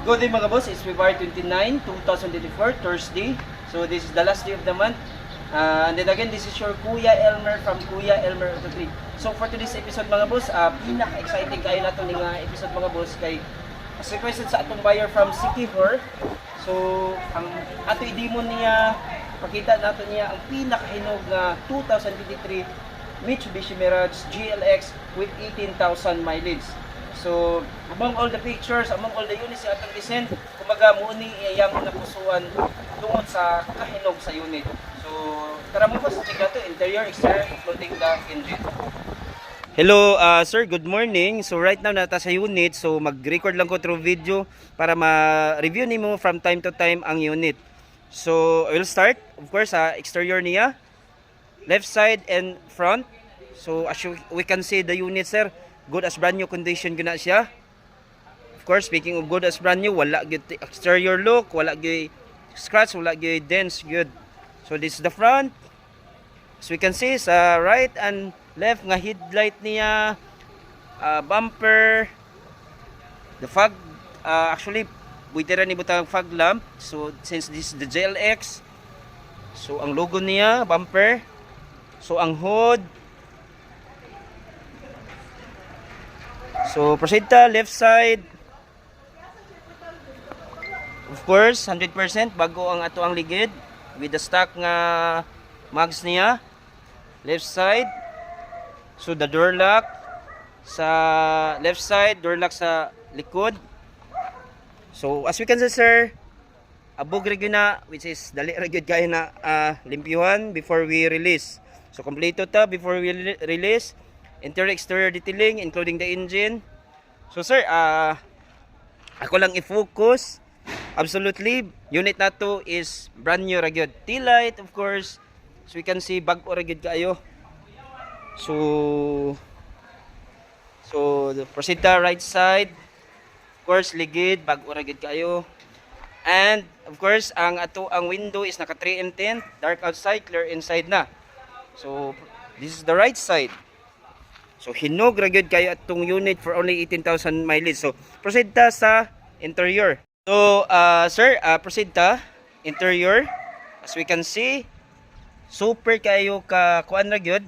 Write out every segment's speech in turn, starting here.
Good day mga boss, it's February 29, 2024, Thursday. So this is the last day of the month. And then again, this is your Kuya Elmer from Kuya Elmer Auto Trade. So for today's episode mga boss, pinaka-exciting kayo na itong episode mga boss kay as requested sa atong buyer from City Hor. So ang ato i-demo niya, pakita nato niya ang pinakahinog na 2023 Mitsubishi Mirage GLX with 18,000 mileage. So, among all the pictures, among all the units sa atong design, kumaga muni iyang napusuan tungod sa kahinog sa unit. So, tara mo po sa check nato, interior, exterior, including the engine. Hello, sir, good morning. So, right now nata sa unit, so mag-record lang ko through video para ma-review nimo from time to time ang unit. So, I will start, of course, sa exterior niya, left side and front. So, as we can see the unit, sir, good as brand new condition gina siya. Of course, speaking of good as brand new, wala gyud exterior look, wala gyud scratch, wala gyud dents, good. So this is the front. As we can see sa right and left nga headlight niya, bumper, the fog, actually buitira ni butang fog lamp. So since this is the GLX, so ang logo niya, bumper. So ang hood. So, proceed ta, left side. Of course, 100% bago ang ato ang ligid with the stock nga mags niya. Left side. So, the door lock sa left side, door lock sa likod. So, as we can see, sir, abog regyo na, which is dali regyo kaya na limpyuhan before we release. So, kompleto ta before we release. Interior exterior detailing including the engine. So sir, ako lang i-focus. Absolutely, unit na to is brand new ra gyud. Tail light, of course. So we can see bag-o ra gyud kaayo. So the proceed ta right side. Of course, ligid, bag-o ra gyud kaayo. And of course, ang window is naka 3 and 10, dark outside, clear inside na. So this is the right side. So hinog ra gyud kayo atong unit for only 18,000 mileage. So proceed ta sa interior. So sir, proceed ta interior. As we can see, super kayo ka kuan ra gyud.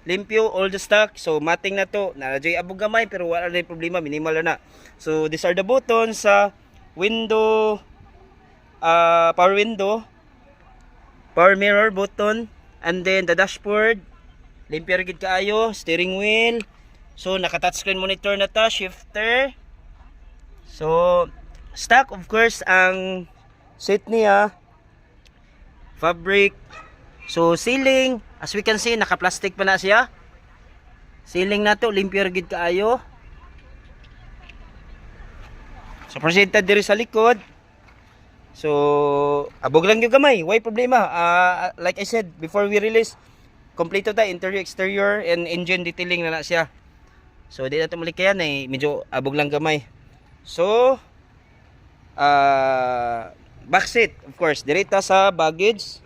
Limpyo, all the stock. So mating na to. Nadjay abog gamay pero wala na problema, minimal na. So these are the buttons sa window, power window, power mirror button, and then the dashboard. Limpyo ra gid kaayo, steering wheel. So naka touchscreen monitor na ta, shifter. So stock, of course, ang seat niya, fabric. So ceiling, as we can see, naka plastic pa na siya. Ceiling na to, limpyo ra gid kaayo. So proceed ta diri sa likod. So abog lang yung gamay, why problema? Like I said before we release, kompleto ta interior, exterior, and engine detailing na siya. So di na ito muli kaya na medyo abog lang gamay. So back seat, of course, direta sa baggage.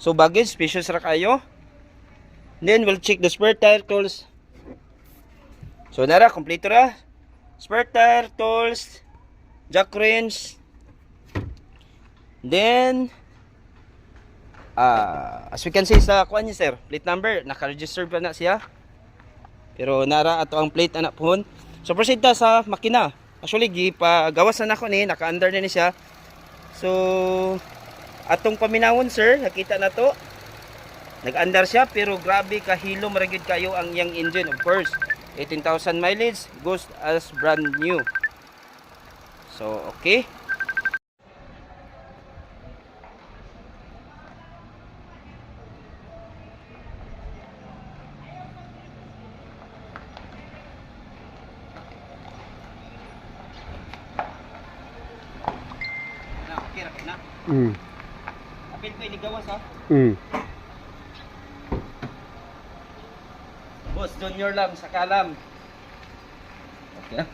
So baggage, spacious ra kayo. Then we'll check the spare tire tools. So nara, kompleto ra. Spare tire tools, jack wrench. Then as we can see sa kuan niya, sir, plate number naka-register pa na siya, pero nara ato ang plate anak pohon. So proceed ta sa makina. Actually gipagawas na nako ni, naka-under na ni siya. So atong paminawon, sir, nakita na to, nag-under siya pero grabe kahilo maragid kayo ang yang engine. Of course 18,000 mileage, goes as brand new. So okay. Apil ko inigawas ha. Boss, junior lang sa kalam. Okay.